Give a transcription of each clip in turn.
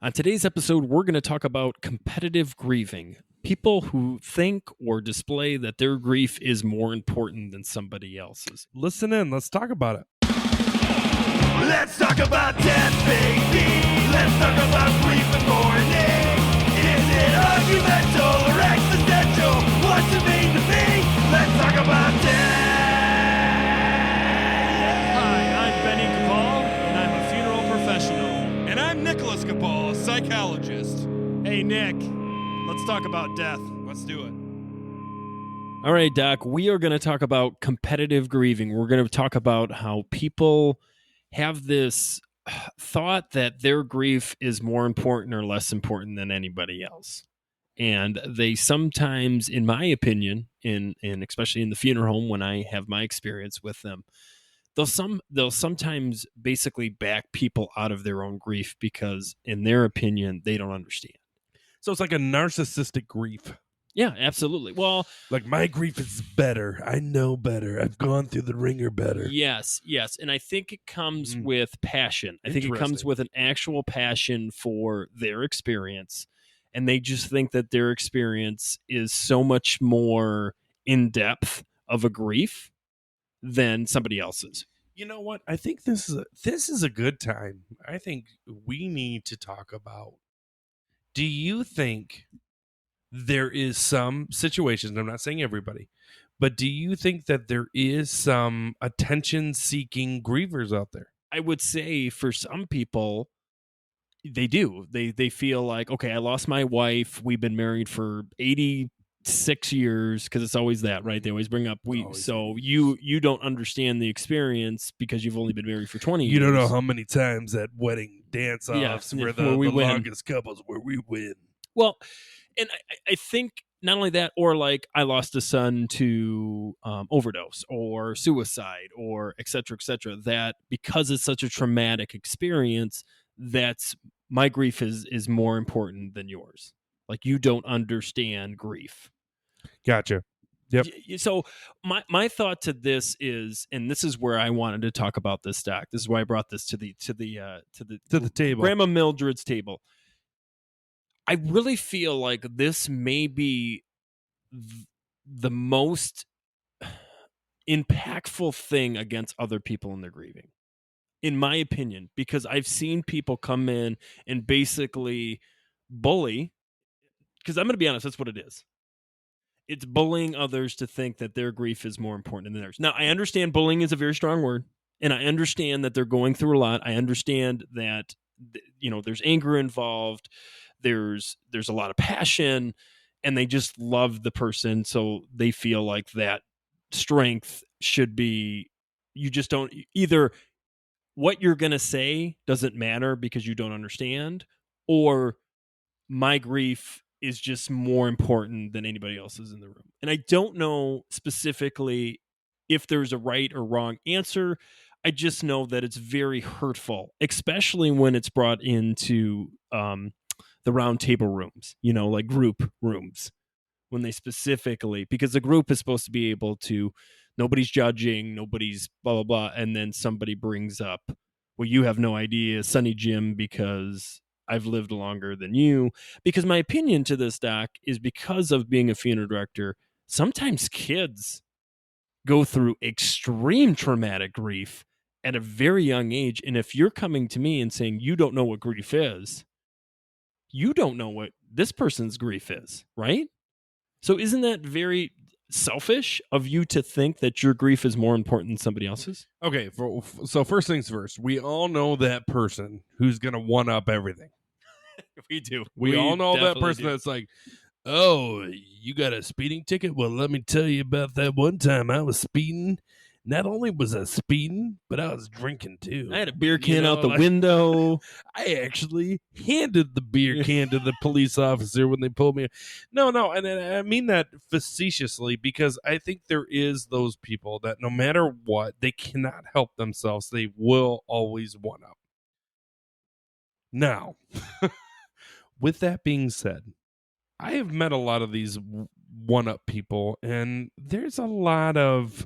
On today's episode, we're going to talk about competitive grieving. People who think or display that their grief is more important than somebody else's. Listen in. Let's talk about it. Let's talk about death, baby. Let's talk about grief and mourning. Is it argumental or existential? What's it mean to me? Let's talk about death. Hi, I'm Benny Capal, and I'm a funeral professional. And I'm Nicholas Capal, psychologist. Hey, Nick, let's talk about death. Let's do it. All right, Doc, we are going to talk about competitive grieving. We're going to talk about how people have this thought that their grief is more important or less important than anybody else. And they sometimes, in my opinion, in especially in the funeral home when I have my experience with them, they'll sometimes basically back people out of their own grief because, in their opinion, they don't understand. So it's like a narcissistic grief. Yeah, absolutely. Well, Like, my grief is better. I know better. I've gone through the ringer better. yes. And I think it comes with passion. I think it comes Interesting. with an actual passion for their experience. And they just think that their experience is so much more in depth of a grief than somebody else's. You know what? I think this is a good time. I think we need to talk about, do you think there is some situations, I'm not saying everybody, but do you think that there is some attention-seeking grievers out there? I would say for some people, they do. They feel like, okay, I lost my wife. We've been married for 86 years, because it's always that, right? They always bring up you don't understand the experience because you've only been married for 20 years. You don't know how many times that wedding dance-offs Yeah, were where the we win. longest couples where we win. Well, and I think not only that, or like I lost a son to overdose or suicide or et cetera, that because it's such a traumatic experience, that's my grief is more important than yours. Like, you don't understand grief. Gotcha. Yep. So my thought to this is, and this is where I wanted to talk about this, Doc. This is why I brought this to the table. Grandma Mildred's table. I really feel like this may be the most impactful thing against other people in their grieving, in my opinion, because I've seen people come in and basically bully, because I'm going to be honest, that's what it is. It's bullying others to think that their grief is more important than theirs. Now, I understand bullying is a very strong word, and I understand that they're going through a lot. I understand that, there's anger involved. There's a lot of passion, and they just love the person, so they feel like that strength should be, you just don't, either what you're going to say doesn't matter because you don't understand, or my grief is just more important than anybody else's in the room. And I don't know specifically if there's a right or wrong answer. I just know that it's very hurtful, especially when it's brought into the round table rooms, like group rooms, when they specifically, because the group is supposed to be able to, nobody's judging, nobody's blah, blah, blah. And then somebody brings up, well, you have no idea, Sonny Jim, because I've lived longer than you. Because my opinion to this, Doc, is because of being a funeral director, sometimes kids go through extreme traumatic grief at a very young age. And if you're coming to me and saying you don't know what grief is, you don't know what this person's grief is, right? So isn't that very selfish of you to think that your grief is more important than somebody else's? Okay, so first things first, we all know that person who's going to one-up everything. We do. We all know that definitely person do. that's like, oh, you got a speeding ticket? Well, let me tell you about that one time I was speeding. Not only was I speeding, but I was drinking too. I had a beer can out the like, window. I actually handed the beer can to the police officer when they pulled me. No, and I mean that facetiously, because I think there is those people that no matter what, they cannot help themselves. They will always one up. Now, with that being said, I have met a lot of these one-up people, and there's a lot of,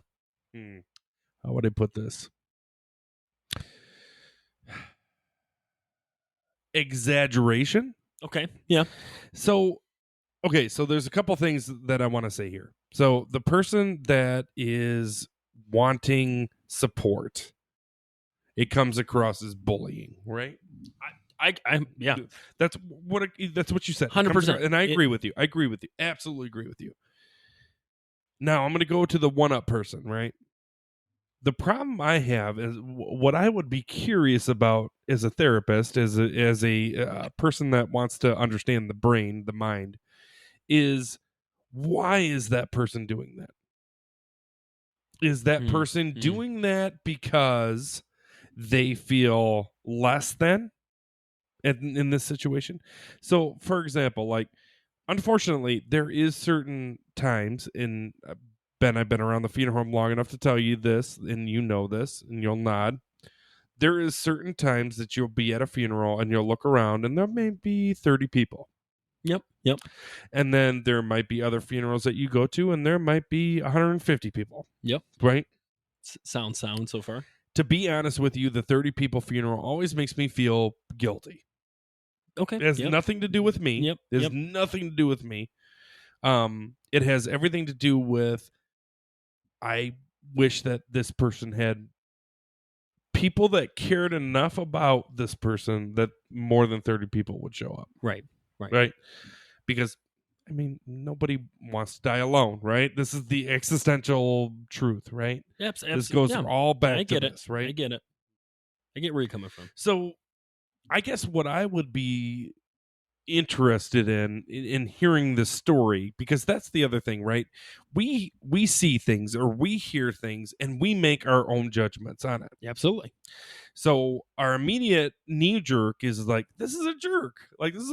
how would I put this? exaggeration. Okay. Yeah. So, okay, so there's a couple things that I want to say here. So the person that is wanting support, it comes across as bullying, right? Yeah. That's what you said. It comes 100%. across- and I agree with you. I agree with you. Absolutely agree with you. Now I'm going to go to the one-up person, right? The problem I have is what I would be curious about as a therapist, as a person that wants to understand the brain, the mind, is why is that person doing that? Is that person doing that because they feel less than in this situation? So, for example, like, unfortunately, there is certain times in Ben, I've been around the funeral home long enough to tell you this, and you know this, and you'll nod. There is certain times that you'll be at a funeral and you'll look around, and there may be 30 people. Yep. And then there might be other funerals that you go to, and there might be 150 people. Yep. Right? Sound so far. To be honest with you, the 30 people funeral always makes me feel guilty. Okay. It has nothing to do with me. Yep. It has nothing to do with me. It has everything to do with, I wish that this person had people that cared enough about this person that more than 30 people would show up. Right. Because, I mean, nobody wants to die alone, right? This is the existential truth, right? Absolutely. This goes all back I to get this, right? I get it. I get where you're coming from. So, I guess what I would be interested in hearing the story, because that's the other thing, right? We see things or we hear things and we make our own judgments on it. Absolutely. So our immediate knee jerk is like, this is a jerk, like this is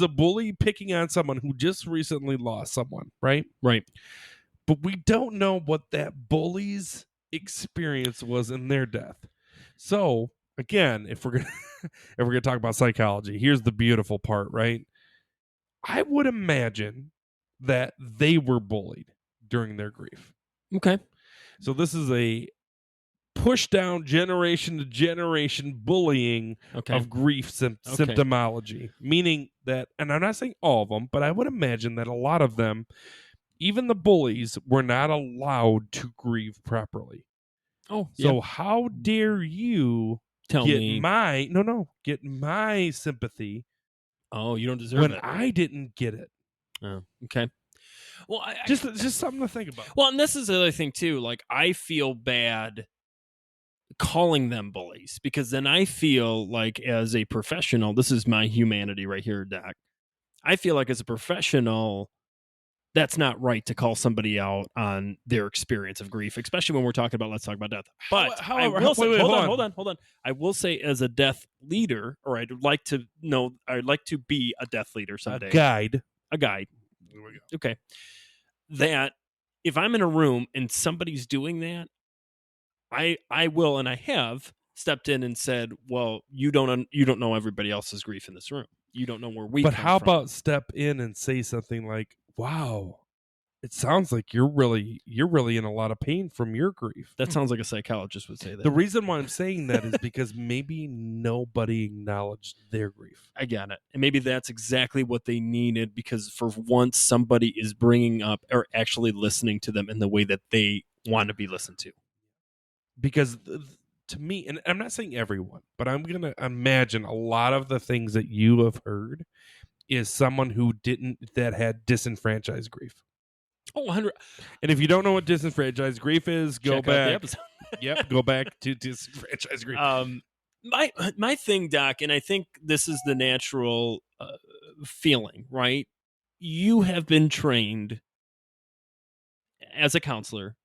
a bully, picking on someone who just recently lost someone, right? But we don't know what that bully's experience was in their death. So again, if we're gonna talk about psychology, here's the beautiful part, right? I would imagine that they were bullied during their grief. Okay. So this is a push down generation to generation bullying of grief symptomology, meaning that, and I'm not saying all of them, but I would imagine that a lot of them, even the bullies, were not allowed to grieve properly. Oh, so how dare you get my sympathy? Oh, you don't deserve when it. I didn't get it. Oh, okay. Well, just something to think about. Well, and this is the other thing too. Like, I feel bad calling them bullies, because then I feel like, as a professional, this is my humanity right here, Doc. I feel like as a professional, that's not right to call somebody out on their experience of grief, especially when we're talking about, let's talk about death. But however, I will say, wait, hold on. I will say, as a death leader, or I'd like to be a death leader someday. A guide. There we go. Okay. That if I'm in a room and somebody's doing that, I will, and I have stepped in and said, well, you don't know everybody else's grief in this room. You don't know where we come But how from. about step in and say something like, wow, it sounds like you're really in a lot of pain from your grief. That sounds like a psychologist would say that. The reason why I'm saying that is because maybe nobody acknowledged their grief. I get it. And maybe that's exactly what they needed, because for once somebody is bringing up or actually listening to them in the way that they want to be listened to. Because to me, and I'm not saying everyone, but I'm going to imagine a lot of the things that you have heard is someone that had disenfranchised grief. Oh, 100. And if you don't know what disenfranchised grief is, go Check out the back. episode. Go back to disenfranchised grief. My thing, Doc, and I think this is the natural feeling, right? You have been trained as a counselor,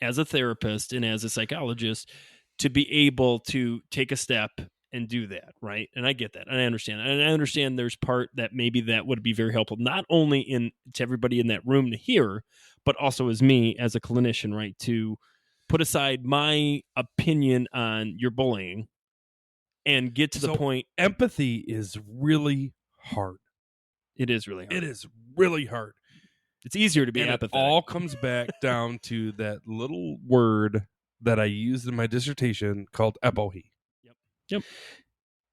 as a therapist, and as a psychologist to be able to take a step and do that, right? And I get that, and I understand. And I understand there's part that maybe that would be very helpful, not only to everybody in that room to hear, but also as me, as a clinician, right? To put aside my opinion on your bullying and get to the point. Empathy is really hard. It is really hard. It is really hard. It's easier to be and apathetic. It all comes back down to that little word that I used in my dissertation called epohe. Yep.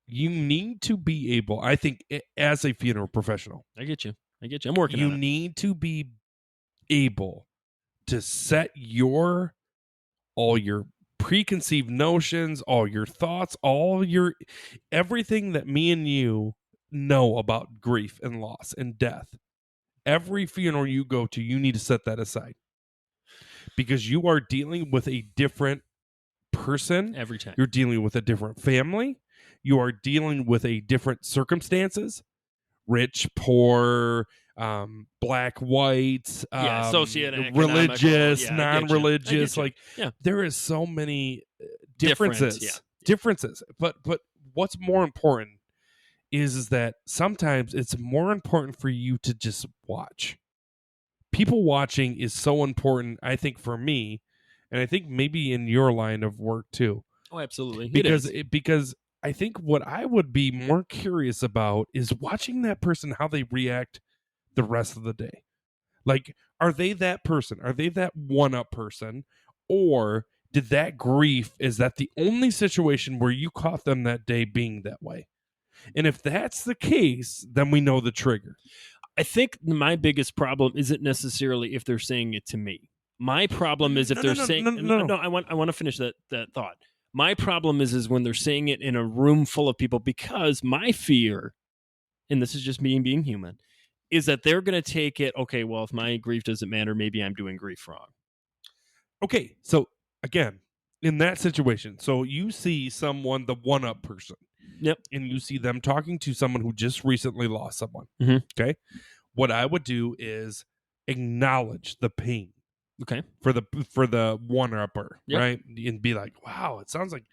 you need to be able, I think, as a funeral professional, I get you. I'm working you on it. need to be able to set all your preconceived notions, all your thoughts, everything that me and you know about grief and loss and death. Every funeral you go to, you need to set that aside, because you are dealing with a different person Every time. You're dealing with a different family. You are dealing with a different circumstances, rich, poor, black, white, socioeconomical, religious, yeah, I get you. I non-religious. get you. Like, Yeah. there is so many Different, differences. yeah. Differences. But what's more important is that sometimes it's more important for you to just watch. People watching is so important, I think, for me, and I think maybe in your line of work too. Oh, absolutely. Because I think what I would be more curious about is watching that person, how they react the rest of the day. Like, are they that person? Are they that one-up person? Or did that grief, is that the only situation where you caught them that day being that way? And if that's the case, then we know the trigger. I think my biggest problem isn't necessarily if they're saying it to me. My problem is if they're saying no. I want to finish that thought. My problem is when they're saying it in a room full of people, because my fear, and this is just me being human, is that they're going to take it, okay, well, if my grief doesn't matter, maybe I'm doing grief wrong. Okay, so again, in that situation, so you see someone, the one-up person. Yep. And you see them talking to someone who just recently lost someone. Mhm. Okay. What I would do is acknowledge the pain. Okay. For the one-upper, Yep. right? And be like, wow, it sounds like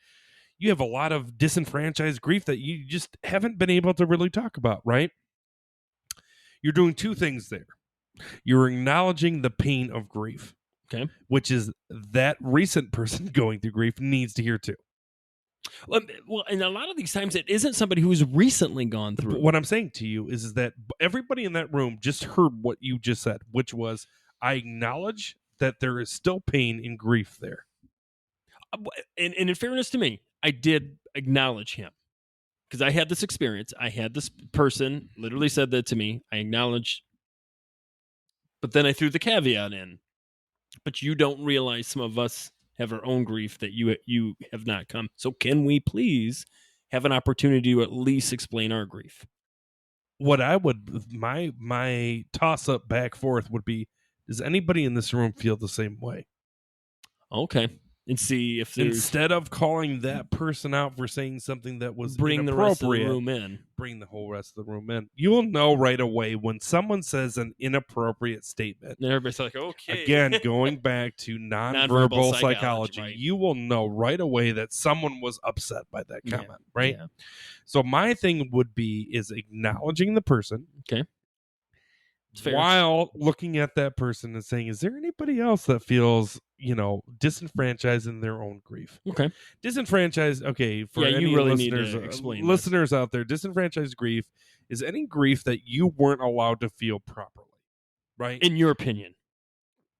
you have a lot of disenfranchised grief that you just haven't been able to really talk about, right? You're doing two things there. You're acknowledging the pain of grief. Okay. Which is that recent person going through grief needs to hear too. Well, and a lot of these times it isn't somebody who's recently gone through. But what I'm saying to you is that everybody in that room just heard what you just said, which was, I acknowledge that there is still pain and grief there. And in fairness to me, I did acknowledge him because I had this experience. I had this person literally said that to me. I acknowledged, but then I threw the caveat in. But you don't realize some of us have our own grief that you have not come. So can we please have an opportunity to at least explain our grief? What I would, my toss up back forth would be, does anybody in this room feel the same way? Okay. And see if there's, instead of calling that person out for saying something that was bring the rest of the inappropriate, room in. bring the whole rest of the room in. You will know right away when someone says an inappropriate statement. And everybody's like, okay. Again, going back to nonverbal Nonverbal psychology, right. you will know right away that someone was upset by that Yeah, comment, right? yeah. So my thing would be is acknowledging the person. Okay. It's fair. While looking at that person and saying, is there anybody else that feels, disenfranchised in their own grief? Okay. Disenfranchised, okay, for Yeah, any you really need listeners, to explain listeners out there, disenfranchised grief is any grief that you weren't allowed to feel properly, right? In your opinion.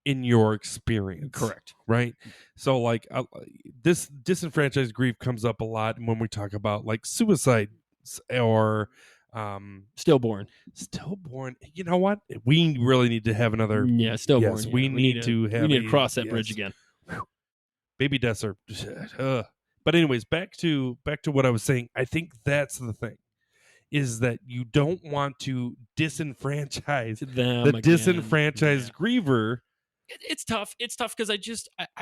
In your experience. Correct. Right? So, like, this disenfranchised grief comes up a lot when we talk about, like, suicide or Stillborn. You know what? We really need to have another. Yeah, stillborn. Yes, yeah. we need to have. We need to cross that yes. bridge again. Baby deaths are. But anyways, back to what I was saying. I think that's the thing, is that you don't want to disenfranchise Them the again. disenfranchised griever. It's tough. It's tough because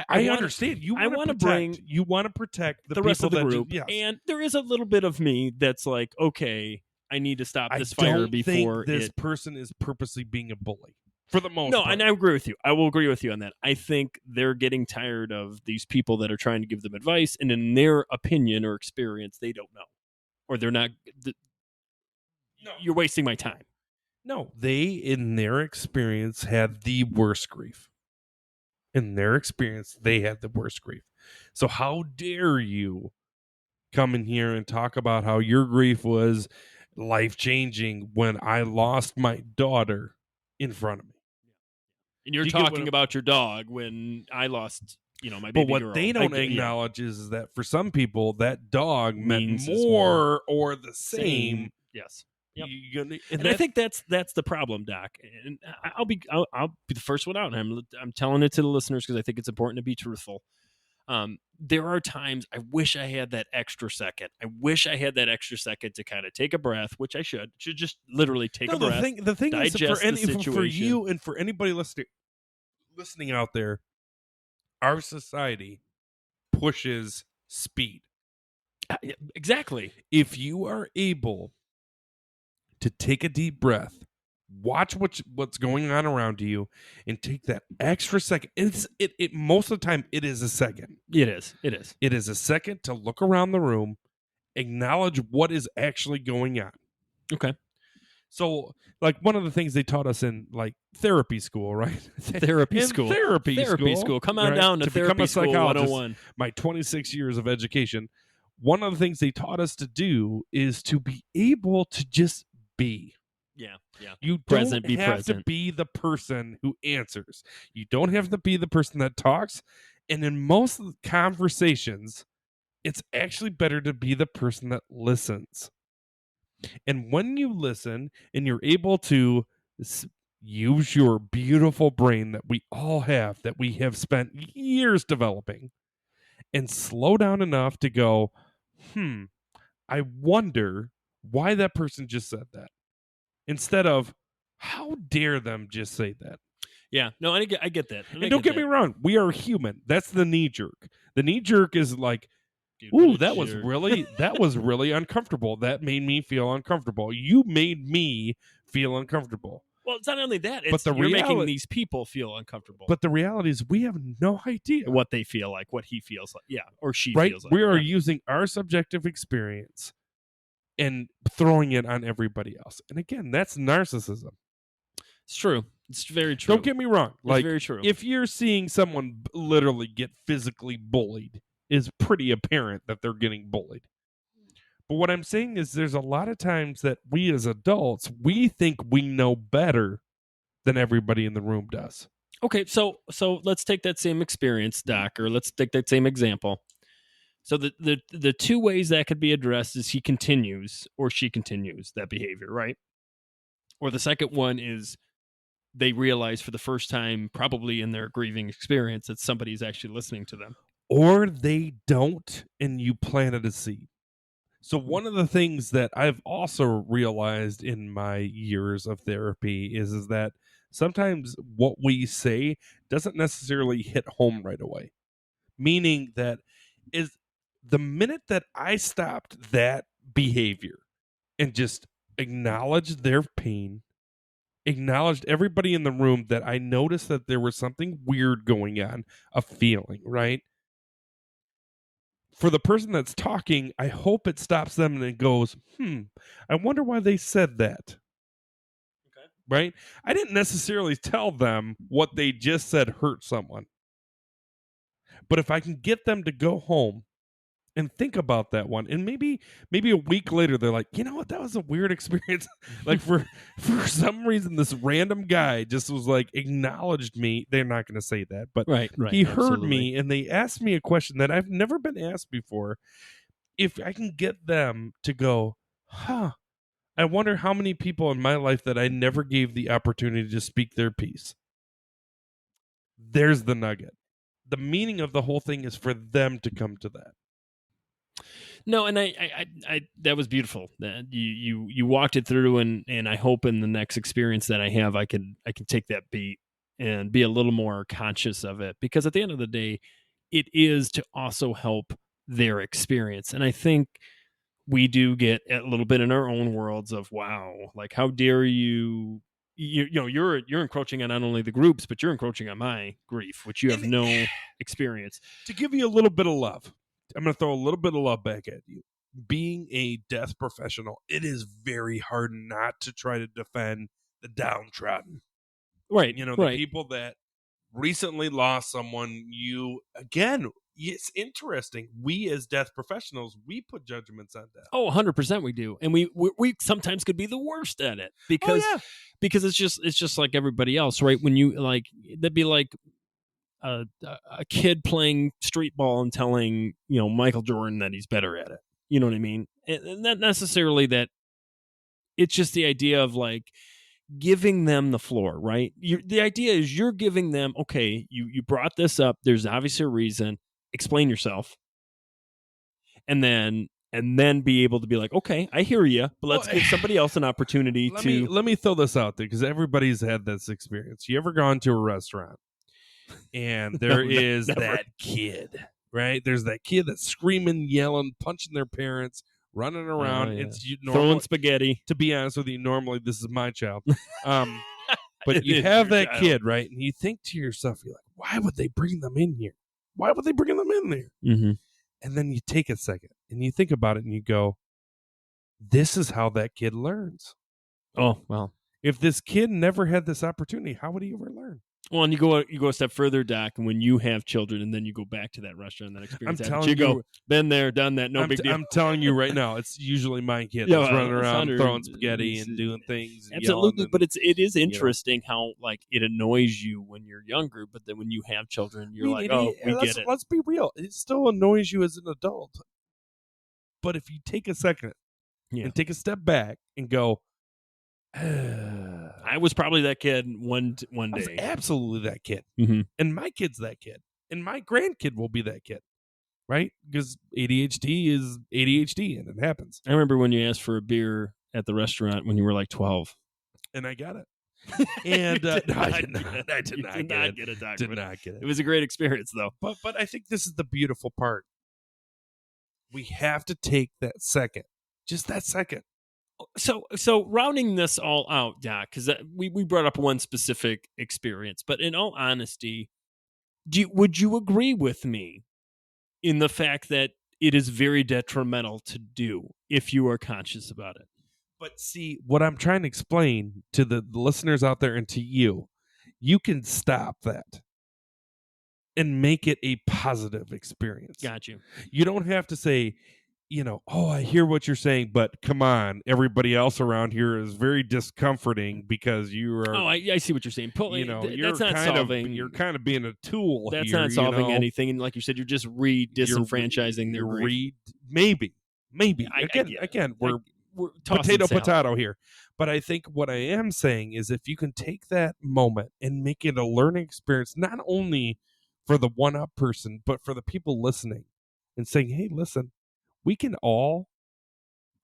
I understand. You want to bring You want to protect the rest of the people group, yes. and there is a little bit of me that's like, okay, I need to stop this fire don't before think this it. person is purposely being a bully. For the most No, part. and I agree with you. I will agree with you on that. I think they're getting tired of these people that are trying to give them advice, and in their opinion or experience, they don't know, or they're not. No. You're wasting my time. No, they, in their experience, had the worst grief. In their experience, they had the worst grief. So how dare you come in here and talk about how your grief was life-changing when I lost my daughter in front of me? And you're You get what talking I'm- about your dog when I lost my But baby what girl. they I don't get- yeah. acknowledge is that for some people, that dog meant Means more or the same. Yes. Yep. And I think that's the problem, Doc. And I'll be the first one out, and I'm telling it to the listeners because I think it's important to be truthful. There are times I wish I had that extra second. I wish I had that extra second to kind of take a breath, which I should just literally take a breath. the thing is digest the for situation. you and for anybody listening out there, our society pushes speed. Yeah, exactly. If you are able to take a deep breath, watch what's going on around you, and take that extra second. It most of the time it is a second. It is. It is a second to look around the room, acknowledge what is actually going on. Okay. So, like, one of the things they taught us in like therapy school, right? Therapy In school. Therapy school. Come on right? down to become therapy a school psychologist. 101. My 26 years of education. One of the things they taught us to do is to be able to just be. Yeah. You Present, don't be have to present. be the person who answers. You don't have to be the person that talks. And in most of the conversations, it's actually better to be the person that listens. And when you listen and you're able to use your beautiful brain that we all have, that we have spent years developing, and slow down enough to go, I wonder why that person just said that. Instead of, how dare them just say that? Yeah. No, I get that. And don't get me wrong, we are human. That's the knee jerk. The knee jerk is like, Dude, what ooh, a that was really uncomfortable. That made me feel uncomfortable. You made me feel uncomfortable. Well, it's not only that. But It's the you're making reality- these people feel uncomfortable. But the reality is we have no idea. what they feel like, what he feels like. Yeah. Or she Right? feels like. We are Yeah. using our subjective experience and throwing it on everybody else. And again, that's narcissism. It's true. It's very true. Don't get me wrong. It's Like, very true. if you're seeing someone literally get physically bullied, is pretty apparent that they're getting bullied. But what I'm saying is there's a lot of times that we as adults, we think we know better than everybody in the room does. Okay, so let's take that same experience, Doc, or let's take that same example. So the two ways that could be addressed is he continues or she continues that behavior, right? Or the second one is they realize for the first time, probably in their grieving experience, that somebody's actually listening to them. Or they don't, and you planted a seed. So one of the things that I've also realized in my years of therapy is that sometimes what we say doesn't necessarily hit home right away. Meaning that is the minute that I stopped that behavior and just acknowledged their pain, acknowledged everybody in the room, that I noticed that there was something weird going on, a feeling, right? For the person that's talking, I hope it stops them and it goes, I wonder why they said that. Okay. Right? I didn't necessarily tell them what they just said hurt someone. But if I can get them to go home and think about that one, and maybe a week later they're like, you know what, that was a weird experience. Like for some reason this random guy just was like, acknowledged me. They're not going to say that, but Right. he heard me, and they asked me a question that I've never been asked before. If I can get them to go, I wonder how many people in my life that I never gave the opportunity to speak their piece. There's the nugget. The meaning of the whole thing is for them to come to that. No, and I that was beautiful. That you walked it through, and I hope in the next experience that I have, I can take that beat and be a little more conscious of it, because at the end of the day, it is to also help their experience. And I think we do get a little bit in our own worlds of, wow, like, how dare you? You're encroaching on not only the groups, but you're encroaching on my grief, which you have no experience. To give you a little bit of love, I'm going to throw a little bit of love back at you. Being a death professional, it is very hard not to try to defend the downtrodden. Right. The right. people that recently lost someone. It's interesting. We as death professionals, we put judgments on death. Oh, 100% we do. And we sometimes could be the worst at it because it's just like everybody else, right? When you that'd be like a kid playing street ball and telling Michael Jordan that he's better at it. You know what I mean? And not necessarily that. It's just the idea of like giving them the floor, right? The idea is you're giving them, okay, you brought this up. There's obviously a reason. Explain yourself, and then be able to be like, okay, I hear you, but let's give somebody else an opportunity Let me throw this out there because everybody's had this experience. You ever gone to a restaurant and there is never. that kid, right? There's that kid that's screaming, yelling, punching their parents, running around. yeah. It's throwing spaghetti. To be honest with you, normally this is my child. But It you is have your that child. kid, right? And you think to yourself, you're like, why would they bring them in here? Why would they bring them in there? Mm-hmm. And then you take a second and you think about it and you go, this is how that kid learns. Oh, well. If this kid never had this opportunity, how would he ever learn? Well, and you go a step further, Doc, and when you have children and then you go back to that restaurant, that experience, I'm happens, telling you you, go, been there, done that, no big deal. I'm telling you right now, it's usually my kid Yeah, that's well, running it's around under- throwing spaghetti it's- and doing things. And Absolutely, yelling but and, it is interesting how like it annoys you when you're younger, but then when you have children, you're like, oh, we get it. Let's be real. It still annoys you as an adult. But if you take a second Yeah. and take a step back and go, I was probably that kid one I was day. absolutely that kid. Mhm. And my kid's that kid. And my grandkid will be that kid. Right? Because ADHD is ADHD and it happens. I remember when you asked for a beer at the restaurant when you were like 12. And I got it. And no, I did not. I did You not did get not it. get it, Doc, Did but not get It it. was a great experience, though. But I think this is the beautiful part. We have to take that second. Just that second. So rounding this all out, Doc, because we brought up one specific experience, but in all honesty, would you agree with me in the fact that it is very detrimental to do if you are conscious about it? But see, what I'm trying to explain to the listeners out there and to you, you can stop that and make it a positive experience. Got you. You don't have to say, oh, I hear what you're saying, but come on, everybody else around here is very discomforting because you are, Oh, I see what you're saying. you're That's not kind solving. of, you're kind of being a tool. That's here, not solving you know? anything. And like you said, you're just disenfranchising their grief. Maybe. I Again, get it. again, we're tossing salad. potato here. But I think what I am saying is if you can take that moment and make it a learning experience, not only for the one-up person, but for the people listening and saying, hey, listen, we can all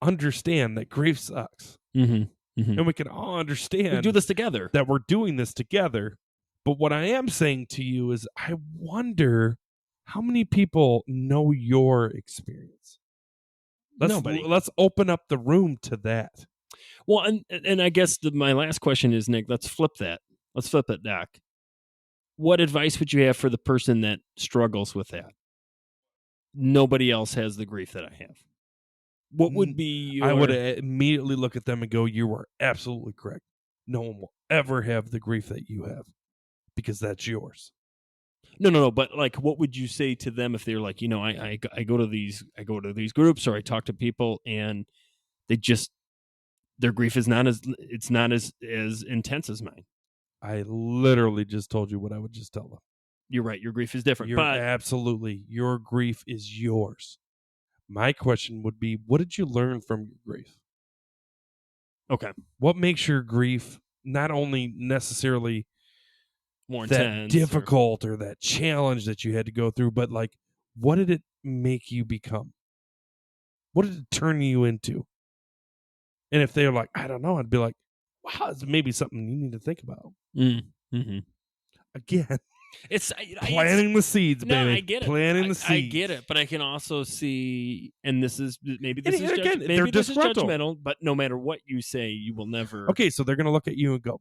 understand that grief sucks. Mm-hmm. Mm-hmm. And we can all understand We do this together. that we're doing this together. But what I am saying to you is I wonder how many people know your experience. Nobody. Let's open up the room to that. Well, and I guess my last question is, Nick, let's flip that. Let's flip it, Doc. What advice would you have for the person that struggles with that? Nobody else has the grief that I have. What would be I would immediately look at them and go, you are absolutely correct. No one will ever have the grief that you have because that's yours. No. But like, what would you say to them if they're like, I go to these groups or I talk to people and they just their grief is not as intense as mine. I literally just told you what I would just tell them. You're right. Your grief is different. Your grief is yours. My question would be, what did you learn from your grief? Okay. What makes your grief not only necessarily More that intense. difficult or that challenge that you had to go through, but like, what did it make you become? What did it turn you into? And if they're like, I don't know, I'd be like, wow, it's maybe something you need to think about. Mm-hmm. Again, It's planting the seeds, No, baby. I get it. Planting the I seeds. get it, but I can also see, and this is maybe this And is again, judge- they're maybe this is disgruntled. judgmental, but no matter what you say, you will never. Okay, so they're going to look at you and go,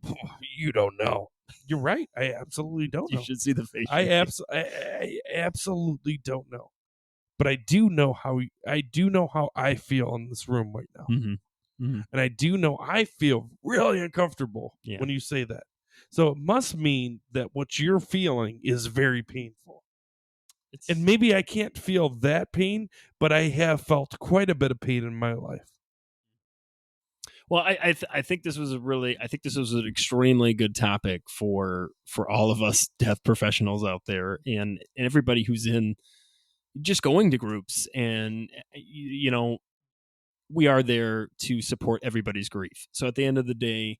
you don't know. You're right. I absolutely don't You know. should see the face. I absolutely don't know. But I do know how I feel in this room right now. Mm-hmm. And I do know I feel really uncomfortable Yeah. when you say that. So it must mean that what you're feeling is very painful. And maybe I can't feel that pain, but I have felt quite a bit of pain in my life. Well, I think this was an extremely good topic for all of us death professionals out there, and everybody who's in just going to groups, and we are there to support everybody's grief. So at the end of the day,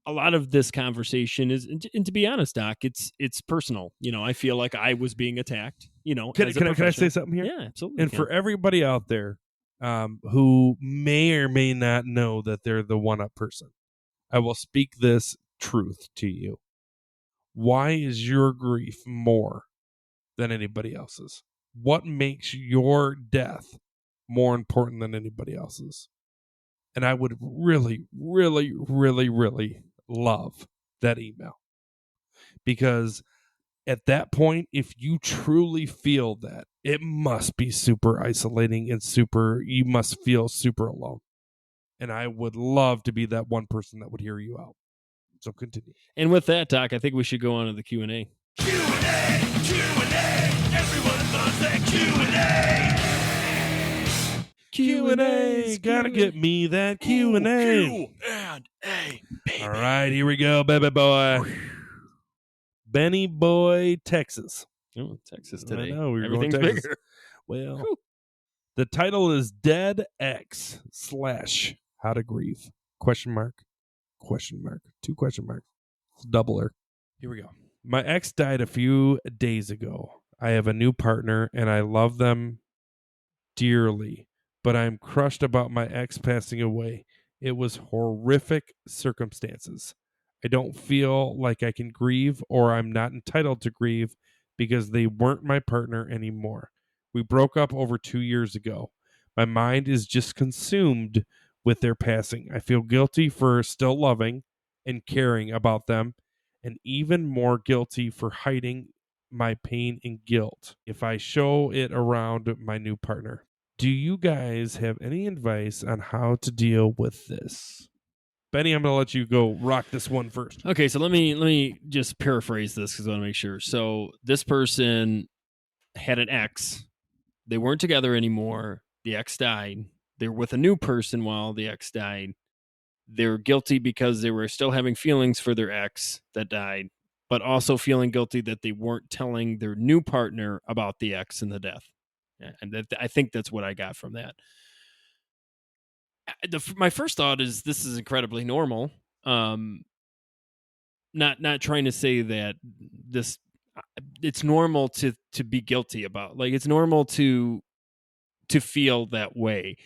a lot of this conversation is, and to be honest, Doc, it's personal. I feel like I was being attacked. Can I say something here? Yeah, absolutely. And for everybody out there who may or may not know that they're the one-up person, I will speak this truth to you. Why is your grief more than anybody else's? What makes your death more important than anybody else's? And I would really, really, really, really love that email. Because at that point, if you truly feel that, it must be super isolating and you must feel super alone. And I would love to be that one person that would hear you out. So continue. And with that, Doc, I think we should go on to the Q&A. Q&A, everyone loves that Q&A. Q&A, gotta get me that Q&A. Q&A, baby. All right, here we go, baby boy. Benny Boy, Texas. Oh, Texas today. I know, we were Everything's going Texas. bigger. Well, the title is Dead X / How to Grieve? Question mark. 2 question marks. It's doubler. Here we go. My ex died a few days ago. I have a new partner and I love them dearly, but I'm crushed about my ex passing away. It was horrific circumstances. I don't feel like I can grieve, or I'm not entitled to grieve because they weren't my partner anymore. We broke up over 2 years ago. My mind is just consumed with their passing. I feel guilty for still loving and caring about them, and even more guilty for hiding my pain and guilt if I show it around my new partner. Do you guys have any advice on how to deal with this? Benny, I'm going to let you go rock this one first. Okay, so let me just paraphrase this because I want to make sure. So this person had an ex. They weren't together anymore. The ex died. They were with a new person while the ex died. They're guilty because they were still having feelings for their ex that died, but also feeling guilty that they weren't telling their new partner about the ex and the death. And I think that's what I got from that. My first thought is this is incredibly normal. Not trying to say that this. It's normal to be guilty about. Like, it's normal to feel that way.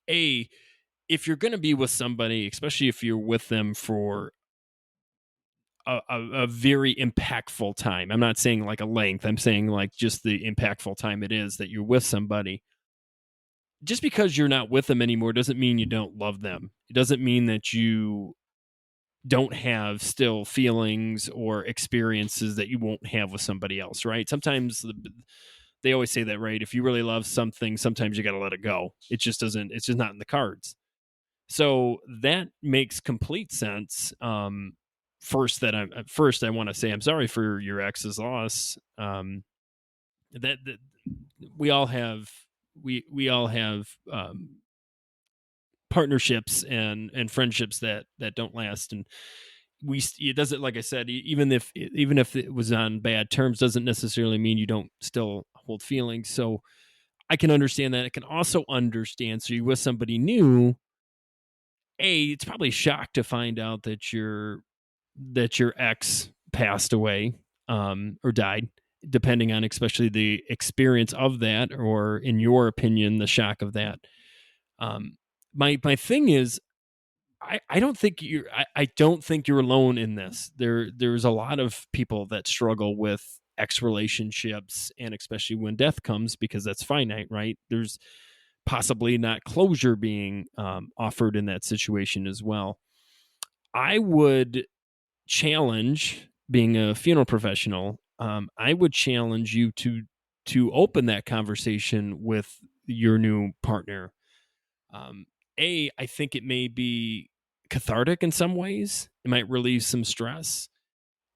If you're going to be with somebody, especially if you're with them for a very impactful time. I'm not saying like a length. I'm saying like just the impactful time it is that you're with somebody. Just because you're not with them anymore doesn't mean you don't love them. It doesn't mean that you don't have still feelings or experiences that you won't have with somebody else, right? Sometimes they always say that, right? If you really love something, sometimes you got to let it go. It's just not in the cards. So that makes complete sense. First, I want to say I'm sorry for your ex's loss. That we all have partnerships and friendships that don't last, and it doesn't, like I said, even if it was on bad terms, doesn't necessarily mean you don't still hold feelings. So I can understand that. I can also understand, so you're with somebody new, it's probably a shock to find out that your ex passed away or died, depending on especially the experience of that, or in your opinion, the shock of that. My thing is, I don't think you're alone in this. There's a lot of people that struggle with ex relationships, and especially when death comes, because that's finite, right? There's possibly not closure being offered in that situation as well. I would challenge, being a funeral professional, I would challenge you to open that conversation with your new partner. I think it may be cathartic in some ways. It might relieve some stress,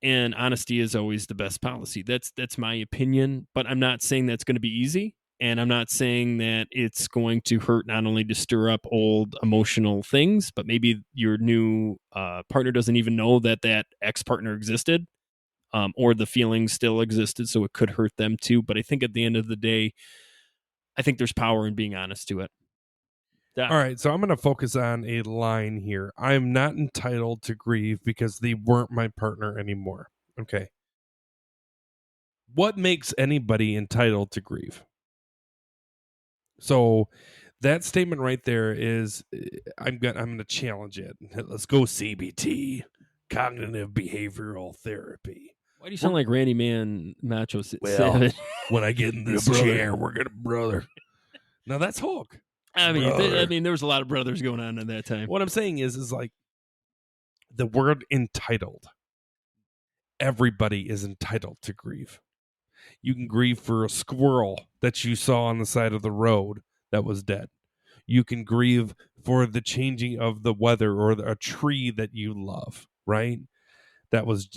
and honesty is always the best policy. That's my opinion, but I'm not saying that's going to be easy. And I'm not saying that it's going to hurt not only to stir up old emotional things, but maybe your new partner doesn't even know that that ex-partner existed, or the feelings still existed, so it could hurt them too. But I think at the end of the day, I think there's power in being honest to it. All right, so I'm going to focus on a line here. I am not entitled to grieve because they weren't my partner anymore. Okay. What makes anybody entitled to grieve? So that statement right there is, I'm going to challenge it. Let's go CBT, cognitive behavioral therapy. Why do you sound like Randy Man Macho Well, Savage? When I get in this chair, we're going to brother. Now that's Hulk. I mean, Brother. there was a lot of brothers going on at that time. What I'm saying is like the word entitled. Everybody is entitled to grieve. You can grieve for a squirrel that you saw on the side of the road that was dead. You can grieve for the changing of the weather or a tree that you love, right? That was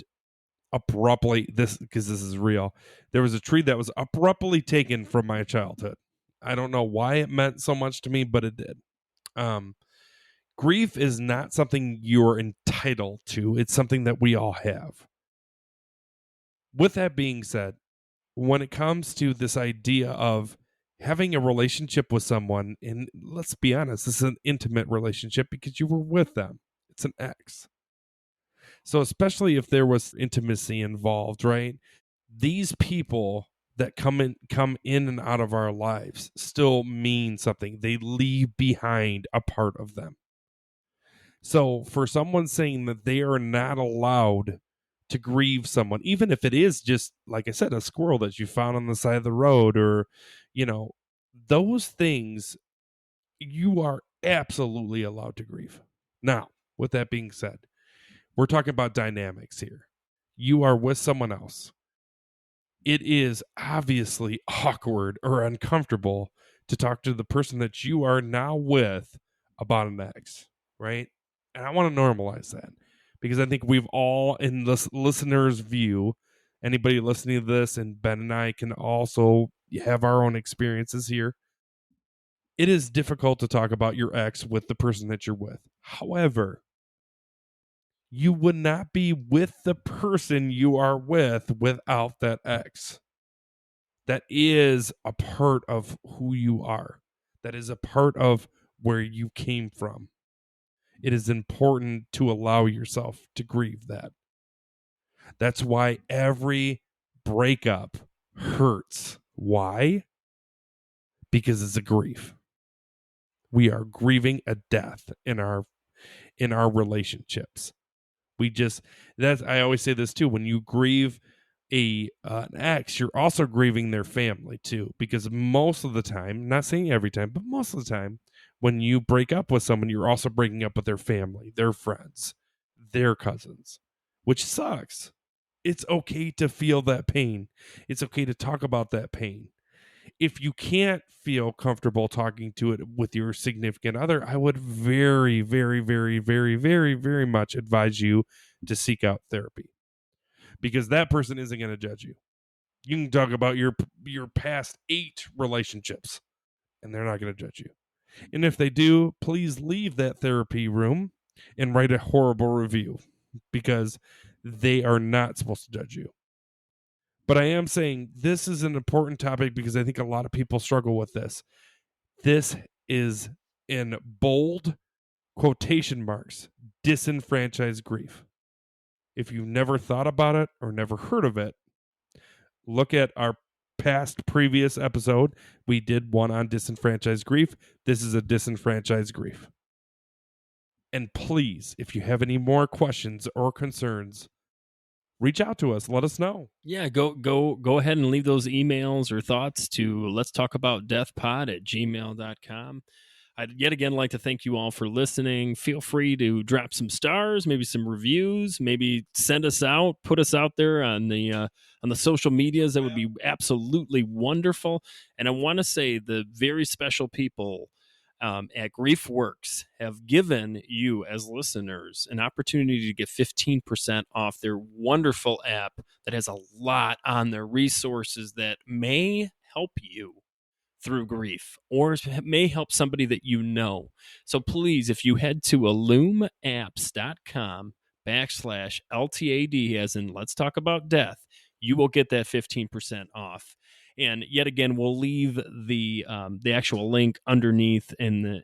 abruptly, because this is real. There was a tree that was abruptly taken from my childhood. I don't know why it meant so much to me, but it did. Grief is not something you're entitled to. It's something that we all have. With that being said, when it comes to this idea of having a relationship with someone, and let's be honest, this is an intimate relationship because you were with them. It's an ex. So especially if there was intimacy involved, right? These people that come in and out of our lives still mean something. They leave behind a part of them. So for someone saying that they are not allowed to grieve someone, even if it is just, like I said, a squirrel that you found on the side of the road, or, those things, you are absolutely allowed to grieve. Now, with that being said, we're talking about dynamics here. You are with someone else. It is obviously awkward or uncomfortable to talk to the person that you are now with about an ex, right? And I want to normalize that because I think we've all, in this listener's view, anybody listening to this, and Ben and I can also have our own experiences here. It is difficult to talk about your ex with the person that you're with. However, you would not be with the person you are with without that ex. That is a part of who you are. That is a part of where you came from. It is important to allow yourself to grieve that. That's why every breakup hurts. Why? Because it's a grief. We are grieving a death in our relationships. I always say this too, when you grieve an ex, you're also grieving their family too, because most of the time, not saying every time, but most of the time, when you break up with someone, you're also breaking up with their family, their friends, their cousins, which sucks. It's okay to feel that pain. It's okay to talk about that pain. If you can't feel comfortable talking to it with your significant other, I would very, very, very, very, very, very much advise you to seek out therapy, because that person isn't going to judge you. You can talk about your past 8 relationships and they're not going to judge you. And if they do, please leave that therapy room and write a horrible review, because they are not supposed to judge you. But I am saying this is an important topic because I think a lot of people struggle with this. This is, in bold quotation marks, disenfranchised grief. If you've never thought about it or never heard of it, look at our previous episode. We did one on disenfranchised grief. This is a disenfranchised grief. And please, if you have any more questions or concerns, reach out to us. Let us know. Yeah, go ahead and leave those emails or thoughts to let's talk about deathpod@gmail.com. I'd yet again like to thank you all for listening. Feel free to drop some stars, maybe some reviews, maybe send us out, put us out there on the social medias. That would be absolutely wonderful. And I want to say the very special people at GriefWorks have given you as listeners an opportunity to get 15% off their wonderful app that has a lot on their resources that may help you through grief or may help somebody that you know. So please, if you head to illumapps.com/LTAD, as in Let's Talk About Death, you will get that 15% off. And yet again, we'll leave the actual link underneath in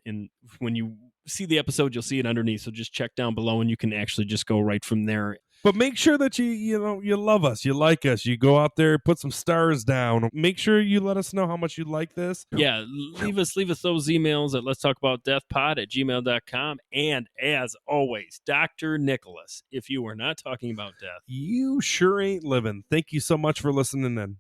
when you see the episode, you'll see it underneath. So just check down below and you can actually just go right from there. But make sure that you love us, you like us, you go out there, put some stars down. Make sure you let us know how much you like this. Yeah, leave us those emails at Let's Talk About Death pod@gmail.com. And as always, Dr. Nicholas, if you are not talking about death, You sure ain't living. Thank you so much for listening in.